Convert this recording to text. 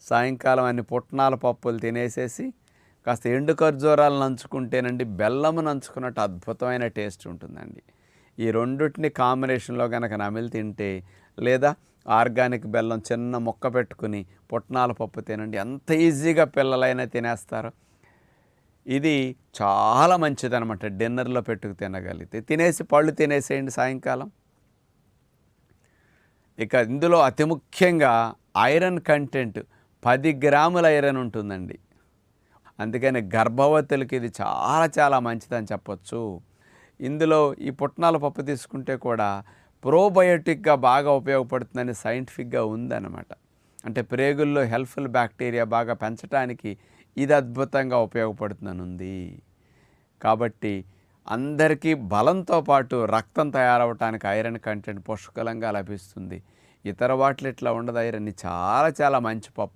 సాయంకాలం అన్ని పుట్నాల పప్పులు తినేసేసి కాస్త ఎండు ఖర్జూరాలు నంచుకుంటేనండి బెల్లము నంచుకున్నట్టు అద్భుతమైన టేస్ట్ ఉంటుందండి. ఈ రెండిటిని కాంబినేషన్లో కనుక నమిలి తింటే, లేదా ఆర్గానిక్ బెల్లం చిన్న ముక్క పెట్టుకుని పుట్నాల పప్పు తినండి, ఎంత ఈజీగా పిల్లలైనా తినేస్తారు. ఇది చాలా మంచిదనమాట. డిన్నర్లో పెట్టుకు తినగలిగితే తినేసి పళ్ళు తినేసేయండి సాయంకాలం. ఇక ఇందులో అతి ముఖ్యంగా ఐరన్ కంటెంట్ 10 గ్రాముల ఐరన్ ఉంటుందండి. అందుకని గర్భవతులకి ఇది చాలా చాలా మంచిదని చెప్పొచ్చు. ఇందులో ఈ పుట్నాల పప్పు తీసుకుంటే కూడా ప్రోబయోటిక్గా బాగా ఉపయోగపడుతుందని సైంటిఫిక్గా ఉందన్నమాట. అంటే ప్రేగుల్లో హెల్ప్ఫుల్ బ్యాక్టీరియా బాగా పెంచడానికి ఇది అద్భుతంగా ఉపయోగపడుతుందని ఉంది. కాబట్టి అందరికీ బలంతో పాటు రక్తం తయారవటానికి ఐరన్ కంటెంట్ పుష్కలంగా లభిస్తుంది. ఇతర వాటిలో ఇట్లా ఉండదు ఐరన్. చాలా చాలా మంచి పప్పు.